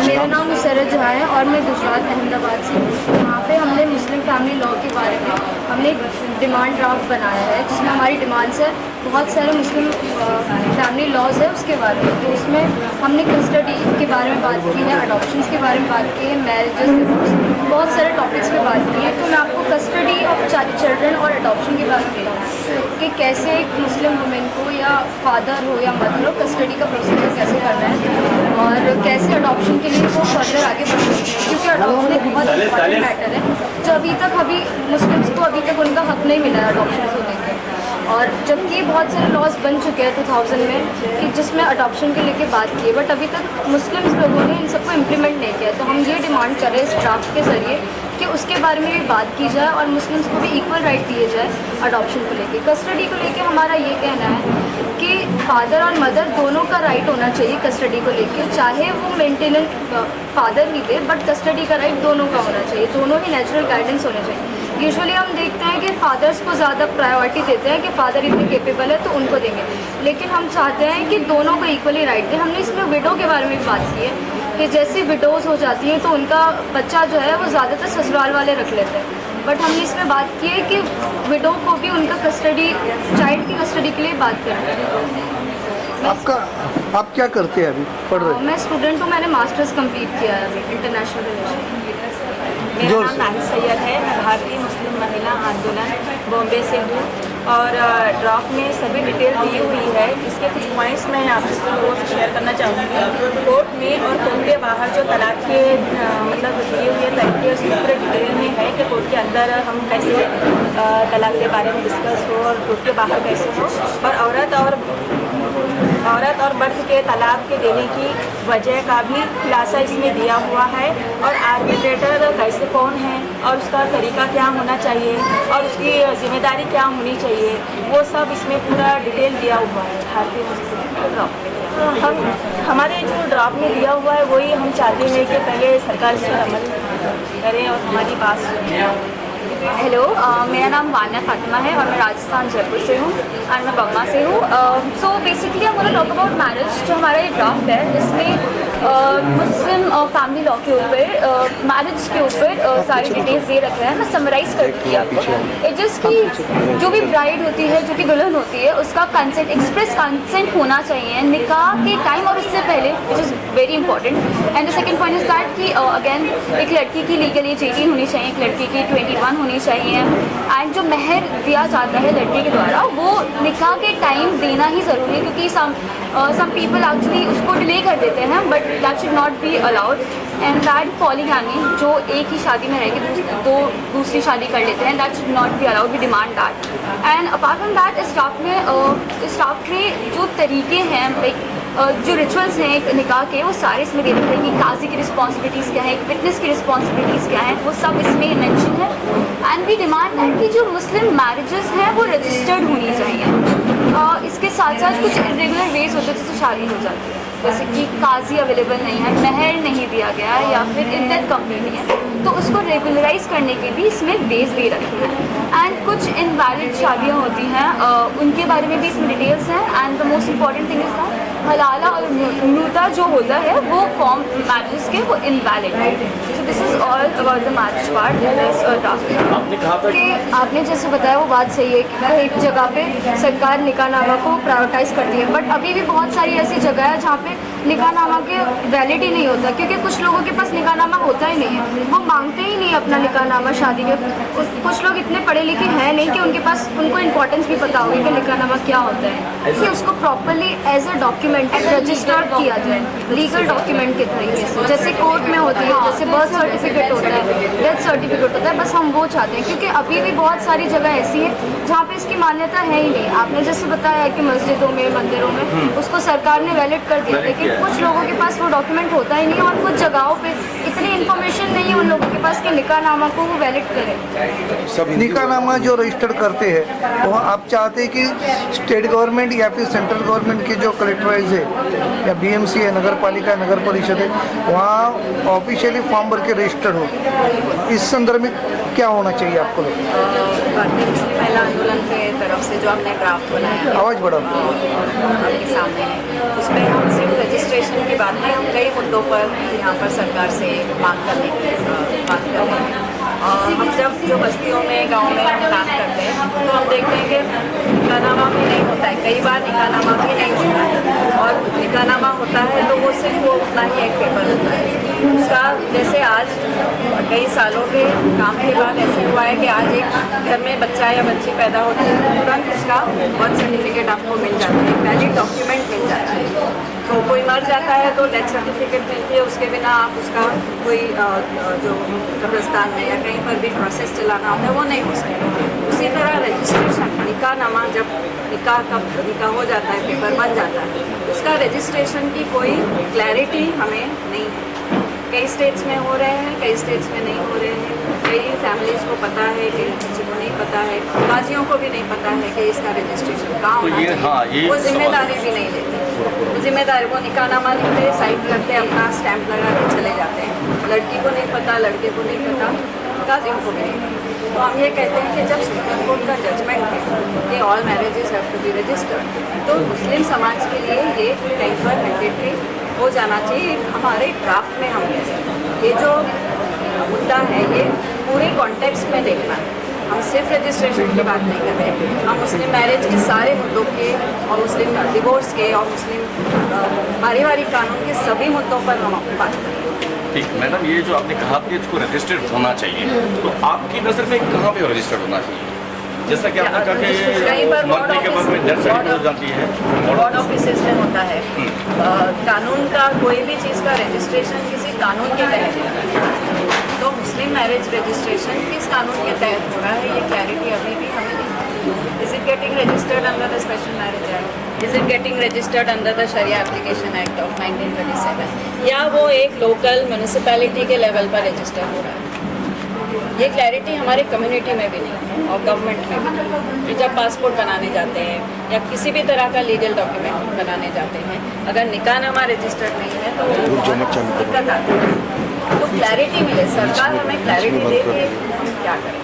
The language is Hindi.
मेरा नाम मुसरत जहाँ है और मैं गुजरात अहमदाबाद से हूँ। यहाँ पे हमने मुस्लिम फैमिली लॉ के बारे में हमने एक डिमांड ड्राफ्ट बनाया है जिसमें हमारी डिमांड्स है बहुत सारे मुस्लिम फैमिली लॉज है उसके बारे में। तो उसमें हमने कस्टडी के बारे में बात की है, अडॉप्शंस के बारे में बात की है, मैरिजेस, डिवोर्स, बहुत सारे टॉपिक्स पे बात की है। तो मैं आपको कस्टडी ऑफ चिल्ड्रन और अडॉप्शन की बात की कि कैसे एक मुस्लिम वुमेन को या फादर हो या मदर हो कस्टडी का प्रोसीजर कैसे करना है और कैसे अडॉप्शन के लिए वो फर्दर आगे बढ़ सकते हैं, क्योंकि अडॉप्शन एक बहुत इंपॉर्टेंट मैटर है जो अभी मुस्लिम्स को अभी तक उनका हक नहीं मिला है अडॉप्शन को लेकर। और जबकि बहुत सारे लॉज बन चुके हैं 2000 में कि जिसमें अडॉप्शन के लेके बात की है, बट अभी तक मुस्लिम्स लोगों ने इन सबको इम्प्लीमेंट नहीं किया। तो हम ये डिमांड कर रहे हैं इस ड्राफ्ट के ज़रिए कि उसके बारे में भी बात की जाए और मुस्लिम्स को भी इक्वल राइट दिए जाए अडॉप्शन को लेके। कस्टडी को लेके हमारा ये कहना है कि फादर और मदर दोनों का राइट होना चाहिए कस्टडी को लेके, चाहे वो maintenance father he they, but custody का राइट दोनों का होना चाहिए, दोनों ही नेचुरल गाइडेंस होने चाहिए। यूजुअली हम देखते हैं कि फादर्स को ज़्यादा प्रायोरिटी देते हैं कि फादर इतने केपेबल है तो उनको देंगे, लेकिन हम चाहते हैं कि दोनों को इक्वली राइट दें। हमने इसमें विडो के बारे में भी बात की है कि जैसे विडोज़ हो जाती हैं तो उनका बच्चा जो है वो ज़्यादातर ससुराल वाले रख लेते हैं, बट हमने इसमें बात की है कि विडो को भी उनका कस्टडी, चाइल्ड की कस्टडी के लिए बात करें। आप क्या करते हैं अभी? पढ़ रहे हैं? मैं स्टूडेंट हूँ, मैंने मास्टर्स कंप्लीट किया है अभी इंटरनेशनल रिलेशन। मेरा नाम नाहिद सैयद है। मैं भारतीय मुस्लिम महिला आंदोलन बॉम्बे से हूँ और ड्राफ्ट में सभी डिटेल दी हुई है। इसके कुछ पॉइंट्स मैं आपके लोगों से शेयर करना चाहूँगी। कोर्ट में और कोर्ट के बाहर जो तलाक के मतलब दिए हुए तरीके उसमें पूरे डिटेल में है कि कोर्ट के अंदर हम कैसे तलाक के बारे में डिस्कस हो और कोर्ट के बाहर कैसे हो, और औरत और मर्द के तलाक के देने की वजह का भी खुलासा इसमें दिया हुआ है, और आर्बिट्रेटर कैसे कौन है और उसका तरीका क्या होना चाहिए और उसकी जिम्मेदारी क्या होनी चाहिए, वो सब इसमें पूरा डिटेल दिया हुआ है भारतीय मुस्लिम ड्राफ्ट में। हमारे जो ड्राफ्ट में दिया हुआ है वही हम चाहते हैं कि पहले सरकार इस पर अमल करे और हमारी बात सुने। हेलो, मेरा नाम वान्या फातिमा है और मैं राजस्थान जयपुर से हूँ और मैं बम्मा से हूँ। सो बेसिकली हम टॉक अबाउट मैरिज। जो हमारा ये ड्राफ्ट है इसमें मुस्लिम फैमिली लॉ के ऊपर, मैरिज के ऊपर सारी डिटेल्स दे रखे हैं। मैं समराइज़ कर दूँगी आपको। इट जस्ट कि जो भी ब्राइड होती है, जो भी दुल्हन होती है, उसका कंसेंट, एक्सप्रेस कंसेंट होना चाहिए निकाह के टाइम और उससे पहले, which is very important. And the second point is that कि अगेन एक लड़की की लीगल एज 18 होनी चाहिए, एक लड़की की 21 होनी चाहिए। एंड जो महर दिया जाता है लड़के के द्वारा वो निकाह के टाइम देना ही ज़रूरी है, क्योंकि सम पीपल एक्चुअली उसको डिले कर देते हैं, but that should not be allowed. And that polygamy, जो एक ही शादी में रह के दूसरी शादी कर लेते हैं, that should not be allowed. We demand that. And apart from that इस ड्राफ्ट में जो तरीके हैं, लाइक जो रिचुअल्स हैं एक निकाह के, वो सारे इसमें दे रखे हैं कि काजी की रिस्पॉन्सिबिलिटीज़ क्या है, एक विटनेस की रिस्पॉन्सिबिलिटीज़ क्या है, वो सब इसमें मेंशन है। एंड वी डिमांड दैट कि जो मुस्लिम मैरिजेस हैं वो रजिस्टर्ड होनी चाहिए। इसके साथ साथ कुछ इरेगुलर वेज होते हैं जिससे शादी हो जाती है, जैसे कि काजी अवेलेबल नहीं है, महर नहीं दिया गया है, या फिर इद्दत कंप्लीट नहीं है, तो उसको रेगुलराइज करने के भी इसमें वेज दे रखे हैं। एंड कुछ इनवैलिड शादियाँ होती हैं, उनके बारे में भी इसमें डिटेल्स हैं। And the most important thing is that हलाला और मुर्दा जो होता है वो फॉर्म मैरिज के वो इनवैलिड है। So this is all about the marriage part in this draft. कि आपने जैसे बताया वो बात सही है कि एक जगह पे सरकार निकाहनामा को प्रायोरिटाइज करती है, बट अभी भी बहुत सारी ऐसी जगह है जहाँ पे निकाहनामा के वैलिड ही नहीं होता, क्योंकि कुछ लोगों के पास निकाहनामा होता ही नहीं है, वो मांगते ही नहीं अपना निकाहनामा शादी के। कुछ लोग इतने पढ़े लिखे हैं नहीं कि उनके पास, उनको इंपॉर्टेंस भी पता होगी कि निकाहनामा क्या होता है, कि उसको properly as a document registered किया जाए लीगल डॉक्यूमेंट के तरीके से, जैसे कोर्ट में होती है, जैसे बर्थ सर्टिफिकेट होता है, डेथ सर्टिफिकेट होता है। बस हम वो चाहते हैं, क्योंकि अभी भी बहुत सारी जगह ऐसी है जहाँ पे इसकी मान्यता है ही नहीं। आपने जैसे बताया कि मस्जिदों में, मंदिरों में उसको सरकार ने वैलिड कर दिया, लेकिन कुछ लोगों के पास वो डॉक्यूमेंट होता ही नहीं, और कुछ जगहों पे इतनी इन्फॉर्मेशन नहीं है उन लोगों के पास कि निकाहनामा को वो वैलिड करें। निकाहनामा जो रजिस्टर करते हैं वो आप चाहते हैं कि स्टेट गवर्नमेंट या फिर सेंट्रल गवर्नमेंट की जो कलेक्टराइज है या बीएमसी है, नगर पालिका, नगर परिषद है, वहाँ ऑफिशियली फॉर्म भर के रजिस्टर्ड हो। इस संदर्भ में क्या होना चाहिए आपको? महिला आंदोलन के तरफ से जो हमने ड्राफ्ट बनाया है, आवाज़ बढ़ाओ। आपके सामने है, उसमें हम सिर्फ रजिस्ट्रेशन की बात नहीं, हम कई मुद्दों पर यहाँ पर सरकार से मांग करने की बात कर रहे हैं। हम जब जो बस्तियों में गाँव में हम काम करते हैं तो हम देखते हैं कि निकाहनामा भी नहीं होता है, कई बार निकाहनामा भी नहीं होता है, और निकाहनामा होता है तो वो सिर्फ वो उतना ही एक पेपर होता है उसका। जैसे आज कई सालों के काम के बाद ऐसे हुआ है कि आज एक घर में बच्चा या बच्ची पैदा होती है तो तुरंत उसका बर्थ सर्टिफिकेट आपको मिल जाता है, वैलिड डॉक्यूमेंट मिल जाता है। तो कोई मर जाता है तो डेथ सर्टिफिकेट मिलती है, उसके बिना आप उसका कोई जो कब्रिस्तान में या कहीं पर भी प्रोसेस चलाना होता है वो नहीं हो सकता। उसी तरह रजिस्ट्रेशन निकाहनामा, जब निकाह हो जाता है, पेपर बन जाता है, उसका रजिस्ट्रेशन की कोई क्लैरिटी हमें नहीं है। कई स्टेट्स में हो रहे हैं, कई स्टेट्स में नहीं हो रहे हैं, कई फैमिलीज़ को पता है, कई बच्चे को नहीं पता है, काजियों को भी नहीं पता है कि इसका रजिस्ट्रेशन कहाँ होना चाहिए। वो जिम्मेदारी भी नहीं लेते, जिम्मेदारी वो निकाहनामा लिखते, साइन करते, अपना स्टैंप लगा के चले जाते हैं। लड़की को नहीं पता, लड़के को नहीं पता, काजियों को भी नहीं पता। तो हम ये कहते हैं कि जब सुप्रीम कोर्ट का जजमेंट है कि all marriages have to be registered, तो मुस्लिम समाज के लिए ये कहीं पर मैंडेटरी हो जाना चाहिए। हमारे ड्राफ्ट में हम ये जो मुद्दा है ये पूरे कॉन्टेक्स्ट में देखना है, हम सिर्फ रजिस्ट्रेशन की बात नहीं कर रहे, हम मुस्लिम मैरिज के सारे मुद्दों के और मुस्लिम डिवोर्स के और मुस्लिम पारिवारिक कानून के सभी मुद्दों पर हम बात करें। ठीक मैडम, ये जो आपने कहा कि इसको रजिस्टर्ड होना चाहिए, तो आपकी नज़र में कहाँ पे रजिस्टर्ड होना चाहिए? जैसा कि आपने कहा कहीं पर कि मरने के बाद में डेथ सर्टिफिकेट हो जाती है, वार्ड ऑफिसेज में होता है। कानून का कोई भी चीज़ का रजिस्ट्रेशन किसी कानून के तहत होता है, तो मुस्लिम मैरिज रजिस्ट्रेशन किस कानून के तहत हो रहा है ये क्लैरिटी अभी भी हमें नहीं। Is it getting registered under the special marriage act, is it getting registered under the sharia application act of 1927, या वो एक लोकल म्यूनिसिपैलिटी के लेवल पर रजिस्टर हो रहा है। ये क्लैरिटी हमारे कम्युनिटी में भी नहीं है और गवर्नमेंट में भी नहीं। कि जब पासपोर्ट बनाने जाते हैं या किसी भी तरह का लीगल डॉक्यूमेंट बनाने जाते हैं, अगर निकाहनामा रजिस्टर्ड नहीं है तो दिक्कत आती है। तो क्लैरिटी मिले, सरकार हमें क्लैरिटी दे कि हम क्या करें।